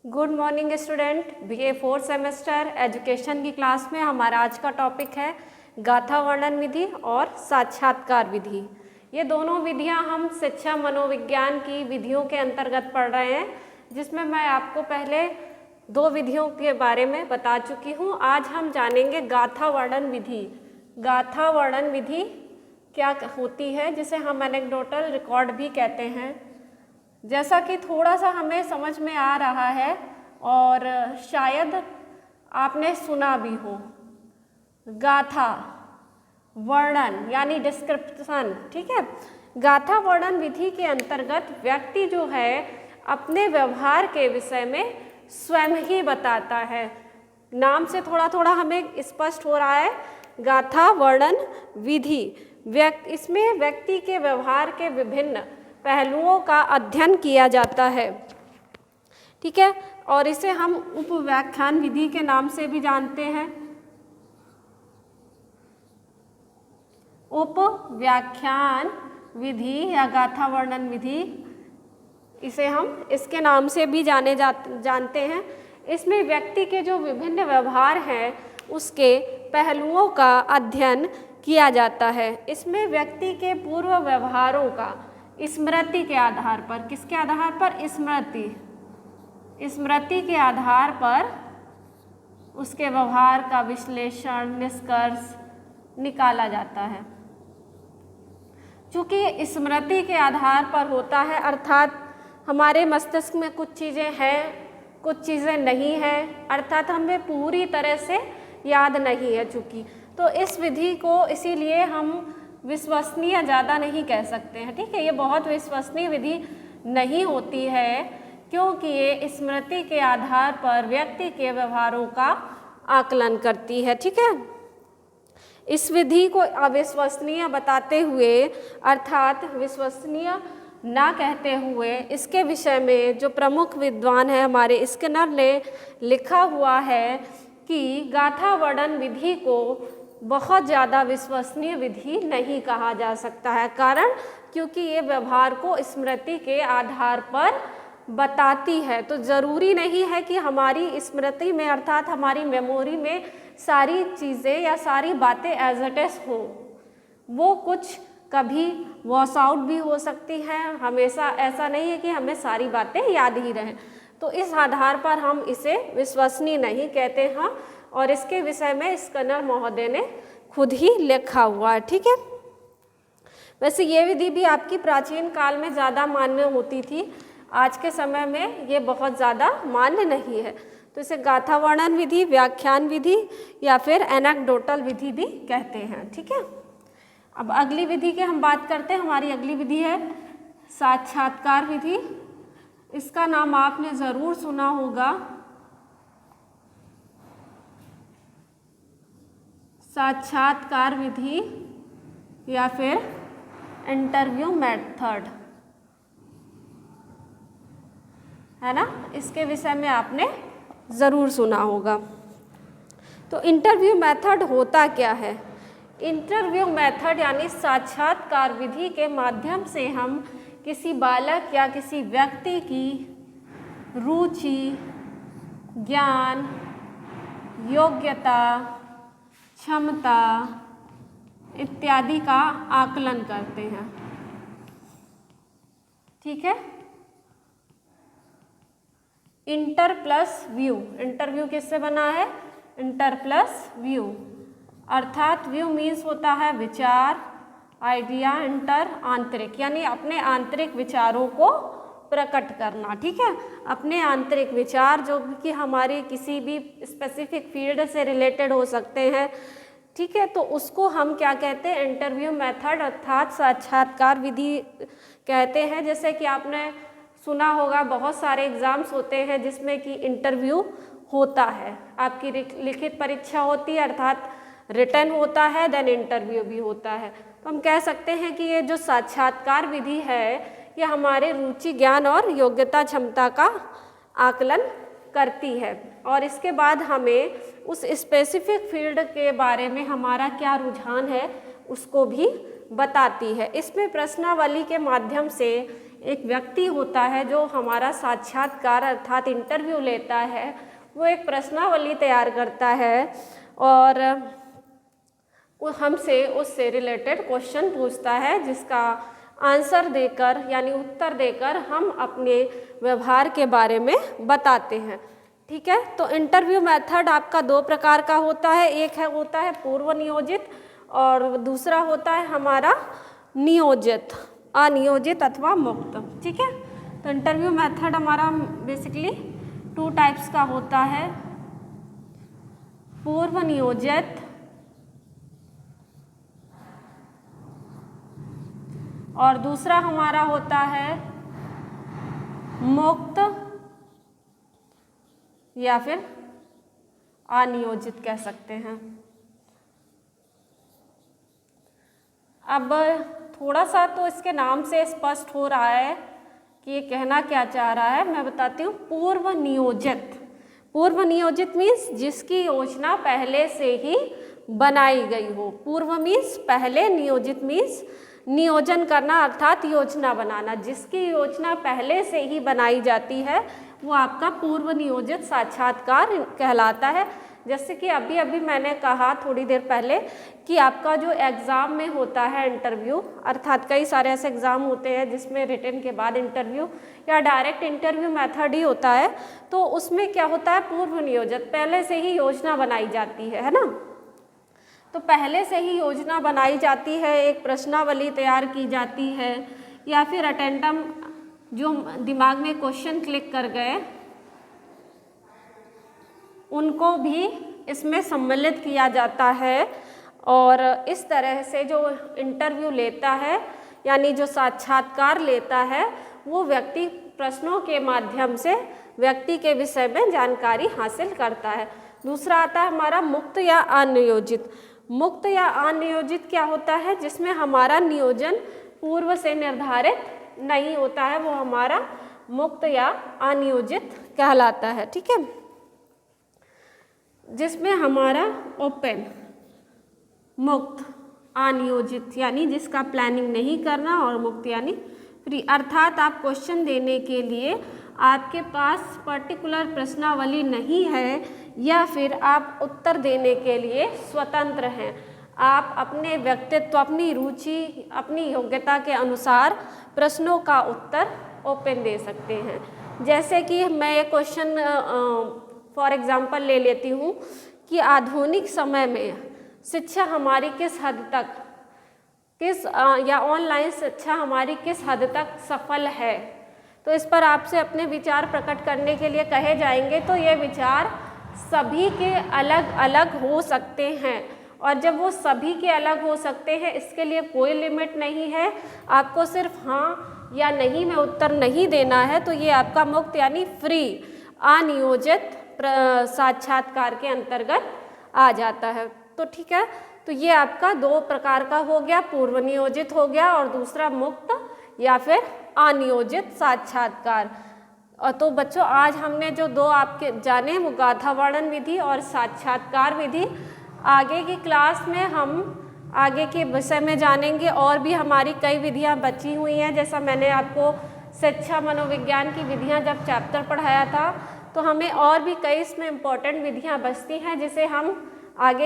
Good morning student. BA 4 semester education की class में हमारा आज का टॉपिक है गाथा वर्णन विधि और साक्षात्कार विधि। ये दोनों विधियां हम शिक्षा मनोविज्ञान की विधियों के अंतर्गत पढ़ रहे हैं, जिसमें मैं आपको पहले दो विधियों के बारे में बता चुकी हूँ। आज हम जानेंगे गाथा वर्णन विधि। गाथा वर्णन विधि क्या होती है, जिसे हम एनेक्डोटल रिकॉर्ड भी कहते हैं। जैसा कि थोड़ा सा हमें समझ में आ रहा है और शायद आपने सुना भी हो, गाथा वर्णन यानी डिस्क्रिप्शन, ठीक है। गाथा वर्णन विधि के अंतर्गत व्यक्ति जो है अपने व्यवहार के विषय में स्वयं ही बताता है। नाम से थोड़ा थोड़ा हमें स्पष्ट हो रहा है। गाथा वर्णन विधि इसमें व्यक्ति के व्यवहार के विभिन्न पहलुओं का अध्ययन किया जाता है, ठीक है। और इसे हम उपव्याख्यान विधि के नाम से भी जानते हैं। उपव्याख्यान विधि या गाथा वर्णन विधि, इसे हम इसके नाम से भी जानते हैं। इसमें व्यक्ति के जो विभिन्न व्यवहार हैं उसके पहलुओं का अध्ययन किया जाता है। इसमें व्यक्ति के पूर्व व्यवहारों का स्मृति के आधार पर, किसके आधार पर? स्मृति के आधार पर उसके व्यवहार का विश्लेषण, निष्कर्ष निकाला जाता है। चूँकि स्मृति के आधार पर होता है, अर्थात हमारे मस्तिष्क में कुछ चीज़ें हैं, कुछ चीज़ें नहीं हैं, अर्थात हमें पूरी तरह से याद नहीं है चूँकि, तो इस विधि को इसीलिए हम विश्वसनीय ज़्यादा नहीं कह सकते हैं, ठीक है। ये बहुत विश्वसनीय विधि नहीं होती है, क्योंकि ये स्मृति के आधार पर व्यक्ति के व्यवहारों का आकलन करती है, ठीक है। इस विधि को अविश्वसनीय बताते हुए, अर्थात विश्वसनीय ना कहते हुए, इसके विषय में जो प्रमुख विद्वान है हमारे स्किनर ने लिखा हुआ है कि गाथा वर्णन विधि को बहुत ज़्यादा विश्वसनीय विधि नहीं कहा जा सकता है। कारण क्योंकि ये व्यवहार को स्मृति के आधार पर बताती है, तो ज़रूरी नहीं है कि हमारी स्मृति में, अर्थात हमारी मेमोरी में सारी चीज़ें या सारी बातें एज इट इज हों। वो कुछ कभी वॉश आउट भी हो सकती हैं। हमेशा ऐसा नहीं है कि हमें सारी बातें याद ही रहें, तो इस आधार पर हम इसे विश्वसनीय नहीं कहते हैं। और इसके विषय में स्किनर महोदय ने खुद ही लिखा हुआ है, ठीक है। वैसे ये विधि भी आपकी प्राचीन काल में ज़्यादा मान्य होती थी, आज के समय में ये बहुत ज़्यादा मान्य नहीं है। तो इसे गाथा वर्णन विधि, व्याख्यान विधि या फिर एनेक्डोटल विधि भी कहते हैं, ठीक है। अब अगली विधि की हम बात करते हैं। हमारी अगली विधि है साक्षात्कार विधि। इसका नाम आपने ज़रूर सुना होगा, साक्षात्कार विधि या फिर इंटरव्यू मेथड, है ना। इसके विषय में आपने ज़रूर सुना होगा। तो इंटरव्यू मेथड होता क्या है? इंटरव्यू मेथड यानी साक्षात्कार विधि के माध्यम से हम किसी बालक या किसी व्यक्ति की रुचि, ज्ञान, योग्यता, क्षमता इत्यादि का आकलन करते हैं, ठीक है। इंटर प्लस व्यू, इंटरव्यू किससे बना है? इंटर प्लस व्यू, अर्थात व्यू मीन्स होता है विचार, आइडिया, इंटर आंतरिक, यानी अपने आंतरिक विचारों को प्रकट करना, ठीक है। अपने आंतरिक विचार जो कि हमारी किसी भी स्पेसिफिक फील्ड से रिलेटेड हो सकते हैं, ठीक है। तो उसको हम क्या कहते हैं? इंटरव्यू मेथड अर्थात साक्षात्कार विधि कहते हैं। जैसे कि आपने सुना होगा बहुत सारे एग्ज़ाम्स होते हैं जिसमें कि इंटरव्यू होता है, आपकी लिखित परीक्षा होती है, अर्थात रिटन होता है, देन इंटरव्यू भी होता है। तो हम कह सकते हैं कि ये जो साक्षात्कार विधि है ये हमारे रुचि, ज्ञान और योग्यता, क्षमता का आकलन करती है, और इसके बाद हमें उस स्पेसिफिक फील्ड के बारे में हमारा क्या रुझान है उसको भी बताती है। इसमें प्रश्नावली के माध्यम से एक व्यक्ति होता है जो हमारा साक्षात्कार अर्थात इंटरव्यू लेता है, वो एक प्रश्नावली तैयार करता है और वो हमसे उससे रिलेटेड क्वेश्चन पूछता है, जिसका आंसर देकर यानी उत्तर देकर हम अपने व्यवहार के बारे में बताते हैं। ठीक है, तो इंटरव्यू मेथड आपका दो प्रकार का होता है, एक होता है पूर्व नियोजित और दूसरा होता है हमारा नियोजित, अनियोजित अथवा मुक्त। ठीक है, तो इंटरव्यू मेथड हमारा बेसिकली 2 टाइप्स का होता है, पूर्व नियोजित और दूसरा हमारा होता है मुक्त या फिर अनियोजित कह सकते हैं। अब थोड़ा सा तो इसके नाम से स्पष्ट हो रहा है कि ये कहना क्या चाह रहा है, मैं बताती हूँ। पूर्व नियोजित, पूर्व नियोजित मीन्स जिसकी योजना पहले से ही बनाई गई हो। पूर्व मीन्स पहले, नियोजित मीन्स नियोजन करना अर्थात योजना बनाना। जिसकी योजना पहले से ही बनाई जाती है वो आपका पूर्व नियोजित साक्षात्कार कहलाता है। जैसे कि अभी अभी मैंने कहा थोड़ी देर पहले कि आपका जो एग्ज़ाम में होता है इंटरव्यू, अर्थात कई सारे ऐसे एग्ज़ाम होते हैं जिसमें रिटन के बाद इंटरव्यू या डायरेक्ट इंटरव्यू मेथड ही होता है, तो उसमें क्या होता है, पूर्व नियोजित, पहले से ही योजना बनाई जाती है ना। तो पहले से ही योजना बनाई जाती है, एक प्रश्नावली तैयार की जाती है या फिर अटेंडम जो दिमाग में क्वेश्चन क्लिक कर गए उनको भी इसमें सम्मिलित किया जाता है। और इस तरह से जो इंटरव्यू लेता है यानी जो साक्षात्कार लेता है वो व्यक्ति प्रश्नों के माध्यम से व्यक्ति के विषय में जानकारी हासिल करता है। दूसरा आता है हमारा मुक्त या अनियोजित। मुक्त या अनियोजित क्या होता है, जिसमें हमारा नियोजन पूर्व से निर्धारित नहीं होता है, वो हमारा मुक्त या अनियोजित कहलाता है। ठीक है, जिसमें हमारा ओपन, मुक्त, अनियोजित यानी जिसका प्लानिंग नहीं करना और मुक्त यानी फ्री, अर्थात आप क्वेश्चन देने के लिए आपके पास पर्टिकुलर प्रश्नावली नहीं है या फिर आप उत्तर देने के लिए स्वतंत्र हैं। आप अपने व्यक्तित्व, अपनी रुचि, अपनी योग्यता के अनुसार प्रश्नों का उत्तर ओपन दे सकते हैं। जैसे कि मैं ये क्वेश्चन फॉर एग्जांपल ले लेती हूँ कि आधुनिक समय में शिक्षा हमारी किस हद तक या ऑनलाइन शिक्षा हमारी किस हद तक सफल है, तो इस पर आपसे अपने विचार प्रकट करने के लिए कहे जाएंगे। तो ये विचार सभी के अलग अलग हो सकते हैं और जब वो सभी के अलग हो सकते हैं इसके लिए कोई लिमिट नहीं है, आपको सिर्फ हाँ या नहीं में उत्तर नहीं देना है। तो ये आपका मुक्त यानी फ्री अनियोजित साक्षात्कार के अंतर्गत आ जाता है। तो ठीक है, तो ये आपका 2 प्रकार का हो गया, पूर्व नियोजित हो गया और दूसरा मुक्त या फिर अनियोजित साक्षात्कार। तो बच्चों आज हमने जो 2 आपके जाने वो गाथा वर्णन विधि और साक्षात्कार विधि। आगे की क्लास में हम आगे के विषय में जानेंगे और भी हमारी कई विधियां बची हुई हैं। जैसा मैंने आपको शिक्षा मनोविज्ञान की विधियां जब चैप्टर पढ़ाया था तो हमें और भी कई इसमें इम्पोर्टेंट विधियां बचती हैं जिसे हम आगे